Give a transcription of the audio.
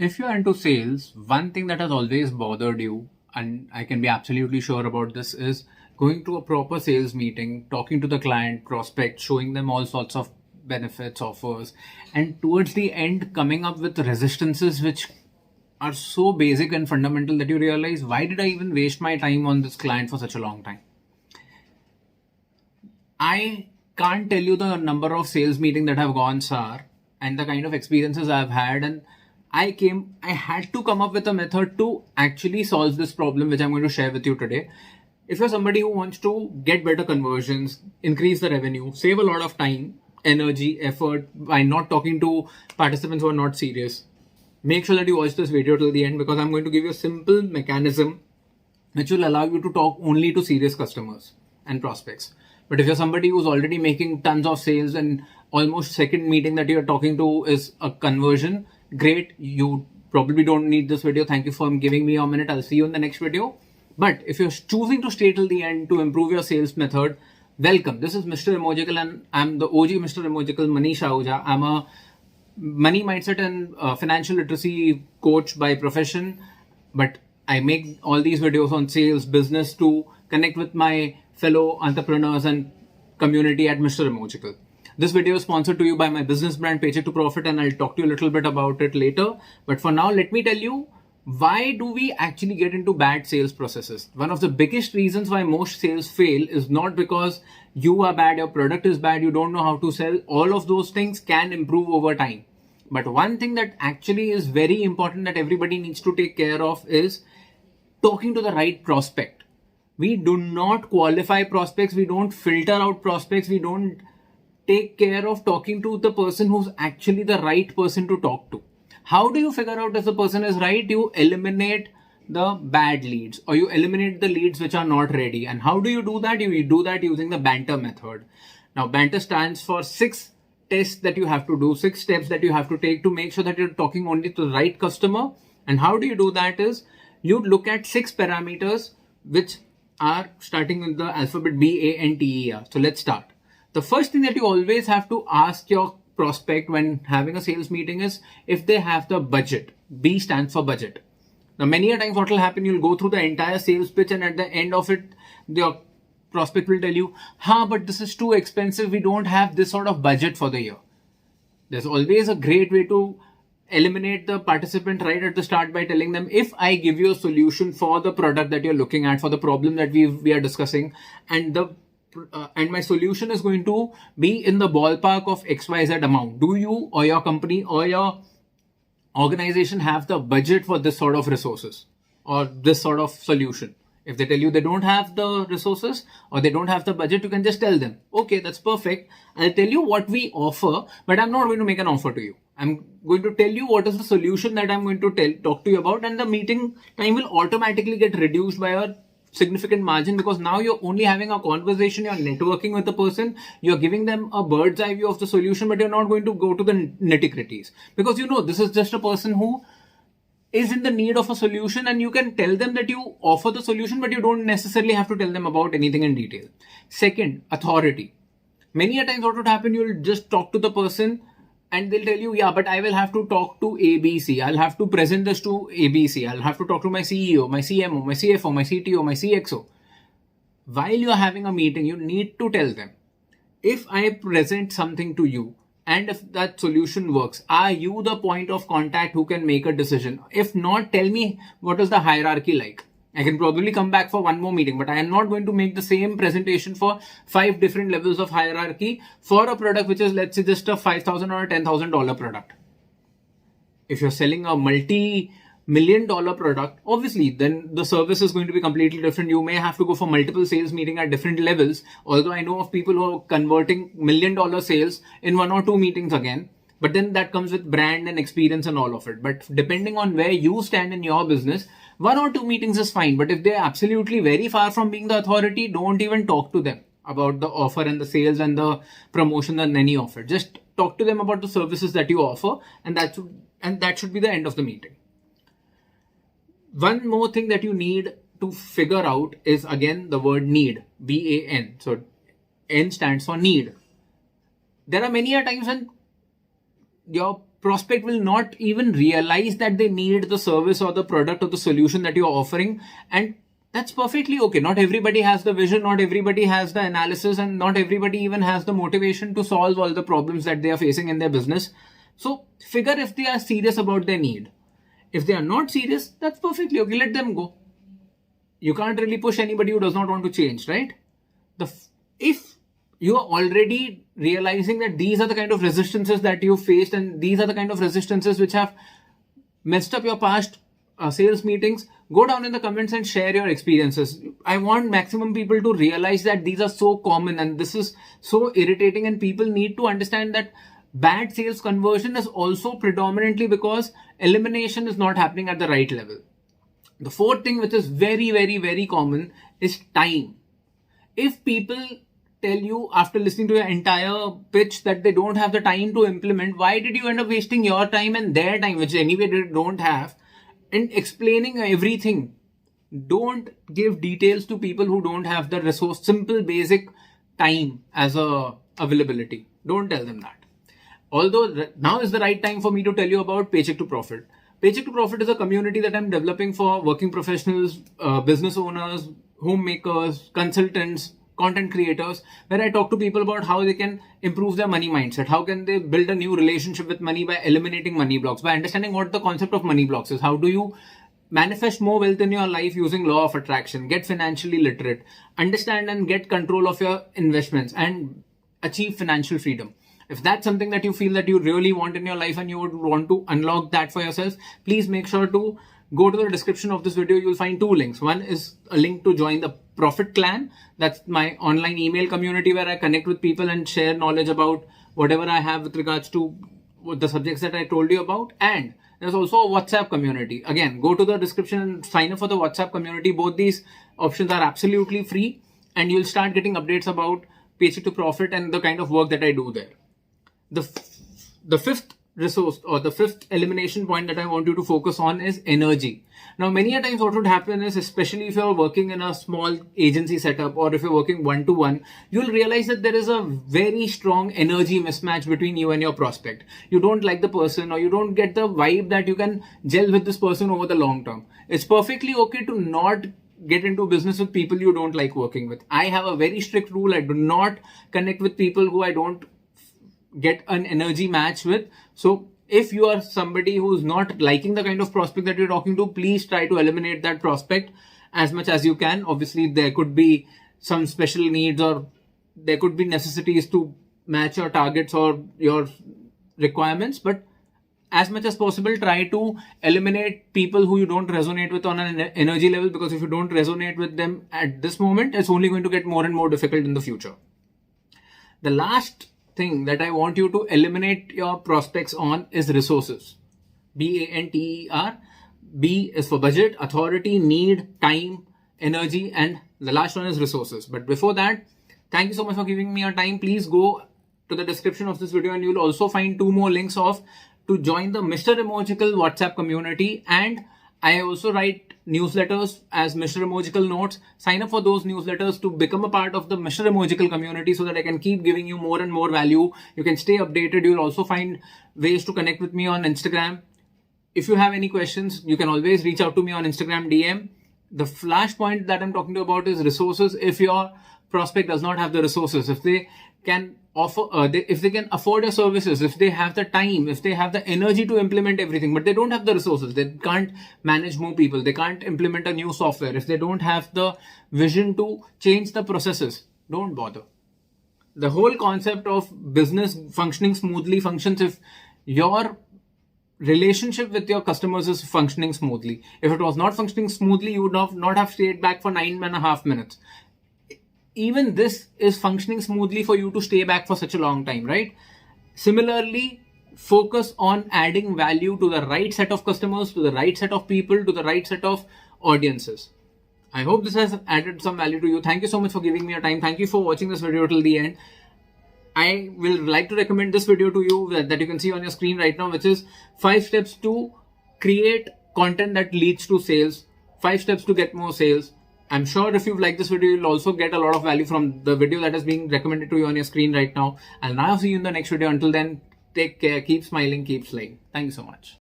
If you're into sales, one thing that has always bothered you, and I can be absolutely sure about this, is going to a proper sales meeting, talking to the client, prospect, showing them all sorts of benefits, offers, and towards the end, coming up with resistances which are so basic and fundamental that you realize, why did I even waste my time on this client for such a long time? I can't tell you the number of sales meetings that have gone sour and the kind of experiences I've had, and I had to come up with a method to actually solve this problem, which I'm going to share with you today. If you're somebody who wants to get better conversions, increase the revenue, save a lot of time, energy, effort by not talking to participants who are not serious, make sure that you watch this video till the end, because I'm going to give you a simple mechanism which will allow you to talk only to serious customers and prospects. But if you're somebody who's already making tons of sales and almost second meeting that you're talking to is a conversion, great. You probably don't need this video. Thank you for giving me a minute. I'll see you in the next video. But if you're choosing to stay till the end to improve your sales method, welcome. This is MrEmogical and I'm the OG MrEmogical, Manish Ahuja. I'm a money mindset and financial literacy coach by profession, but I make all these videos on sales, business to connect with my fellow entrepreneurs and community at MrEmogical. This video is sponsored to you by my business brand Paycheck To Profit, and I'll talk to you a little bit about it later. But for now, let me tell you, why do we actually get into bad sales processes? One of the biggest reasons why most sales fail is not because you are bad, your product is bad, you don't know how to sell. All of those things can improve over time. But one thing that actually is very important that everybody needs to take care of is talking to the right prospect. We do not qualify prospects. We don't filter out prospects. We don't take care of talking to the person who's actually the right person to talk to. How do you figure out if the person is right? You eliminate the bad leads, or you eliminate the leads which are not ready. And how do you do that? You do that using the BANTER method. Now, BANTER stands for 6 tests that you have to do, 6 steps that you have to take to make sure that you're talking only to the right customer. And how do you do that is you look at 6 parameters which are starting with the alphabet B, A, N, T, E, R. So let's start. The first thing that you always have to ask your prospect when having a sales meeting is if they have the budget. B stands for budget. Now, many a times what will happen, you'll go through the entire sales pitch and at the end of it, your prospect will tell you, but this is too expensive. We don't have this sort of budget for the year. There's always a great way to eliminate the participant right at the start by telling them, if I give you a solution for the product that you're looking at, for the problem that we are discussing, and my solution is going to be in the ballpark of XYZ amount, do you or your company or your organization have the budget for this sort of resources or this sort of solution? If they tell you they don't have the resources or they don't have the budget, you can just tell them, okay, that's perfect. I'll tell you what we offer, but I'm not going to make an offer to you. I'm going to tell you what is the solution that I'm going to talk to you about, and the meeting time will automatically get reduced by a significant margin, because now you're only having a conversation, you're networking with the person, you're giving them a bird's eye view of the solution, but you're not going to go to the nitty-gritties, because this is just a person who is in the need of a solution, and you can tell them that you offer the solution, but you don't necessarily have to tell them about anything in detail. Second, authority. Many a times what would happen, you'll just talk to the person and they'll tell you, but I will have to talk to ABC. I'll have to present this to ABC. I'll have to talk to my CEO, my CMO, my CFO, my CTO, my CXO. While you're having a meeting, you need to tell them, if I present something to you and if that solution works, are you the point of contact who can make a decision? If not, tell me what is the hierarchy like. I can probably come back for one more meeting, but I am not going to make the same presentation for 5 different levels of hierarchy for a product which is, let's say, just a $5,000 or a $10,000 product. If you're selling a multi-million-dollar product, obviously, then the service is going to be completely different. You may have to go for multiple sales meetings at different levels. Although I know of people who are converting $1 million sales in 1 or 2 meetings again. But then that comes with brand and experience and all of it. But depending on where you stand in your business, 1 or 2 meetings is fine. But if they're absolutely very far from being the authority, don't even talk to them about the offer and the sales and the promotion and any of it. Just talk to them about the services that you offer, and that should be the end of the meeting. One more thing that you need to figure out is, again, the word need, BAN. So N stands for need. There are many a times when your prospect will not even realize that they need the service or the product or the solution that you're offering. And that's perfectly okay. Not everybody has the vision, not everybody has the analysis, and not everybody even has the motivation to solve all the problems that they are facing in their business. So figure if they are serious about their need. If they are not serious, that's perfectly okay. Let them go. You can't really push anybody who does not want to change, right? If you are already realizing that these are the kind of resistances that you faced, and these are the kind of resistances which have messed up your past sales meetings, go down in the comments and share your experiences. I want maximum people to realize that these are so common and this is so irritating, and people need to understand that bad sales conversion is also predominantly because elimination is not happening at the right level. The fourth thing, which is very, very, very common, is time. If people tell you after listening to your entire pitch that they don't have the time to implement, why did you end up wasting your time and their time, which anyway they don't have, in explaining everything? Don't give details to people who don't have the resource, simple, basic time as a availability. Don't tell them that. Although now is the right time for me to tell you about Paycheck to Profit. Paycheck to Profit is a community that I'm developing for working professionals, business owners, homemakers, consultants, content creators, where I talk to people about how they can improve their money mindset. How can they build a new relationship with money by eliminating money blocks, by understanding what the concept of money blocks is. How do you manifest more wealth in your life using law of attraction, get financially literate, understand and get control of your investments, and achieve financial freedom. If that's something that you feel that you really want in your life and you would want to unlock that for yourself, please make sure to go to the description of this video. You'll find two links. One is a link to join the ProfitClan. That's my online email community where I connect with people and share knowledge about whatever I have with regards to the subjects that I told you about. And there's also a WhatsApp community. Again, go to the description and sign up for the WhatsApp community. Both these options are absolutely free, and you'll start getting updates about Paycheck to Profit and the kind of work that I do there. The fifth resource or the fifth elimination point that I want you to focus on is energy. Now, many a times what would happen is, especially if you're working in a small agency setup or if you're working one-to-one, you'll realize that there is a very strong energy mismatch between you and your prospect. You don't like the person, or you don't get the vibe that you can gel with this person over the long term. It's perfectly okay to not get into business with people you don't like working with. I have a very strict rule. I do not connect with people who I don't get an energy match with. So if you are somebody who's not liking the kind of prospect that you're talking to, please try to eliminate that prospect as much as you can. Obviously, there could be some special needs, or there could be necessities to match your targets or your requirements, but as much as possible, try to eliminate people who you don't resonate with on an energy level, because if you don't resonate with them at this moment, it's only going to get more and more difficult in the future. The last thing that I want you to eliminate your prospects on is resources. BANTER. B is for budget, authority, need, time, energy, and the last one is resources. But before that, thank you so much for giving me your time. Please go to the description of this video and you'll also find two more links to join the MrEmogical WhatsApp community. And I also write newsletters as MrEmogical Notes. Sign up for those newsletters to become a part of the MrEmogical community so that I can keep giving you more and more value. You can stay updated. You'll also find ways to connect with me on Instagram. If you have any questions, you can always reach out to me on Instagram DM. The flashpoint that I'm talking about is resources. If your prospect does not have the resources, if they can offer, if they can afford your services, if they have the time, if they have the energy to implement everything, but they don't have the resources, they can't manage more people, they can't implement a new software, if they don't have the vision to change the processes, don't bother. The whole concept of business functioning smoothly functions if your relationship with your customers is functioning smoothly. If it was not functioning smoothly, you would not have stayed back for 9.5 minutes. Even this is functioning smoothly for you to stay back for such a long time, right? Similarly, focus on adding value to the right set of customers, to the right set of people, to the right set of audiences. I hope this has added some value to you. Thank you so much for giving me your time. Thank you for watching this video till the end. I will like to recommend this video to you that you can see on your screen right now, which is 5 steps to create content that leads to sales, 5 steps to get more sales. I'm sure if you've liked this video, you'll also get a lot of value from the video that is being recommended to you on your screen right now. I'll now see you in the next video. Until then, Take care. Keep smiling. Keep slaying. Thank you so much.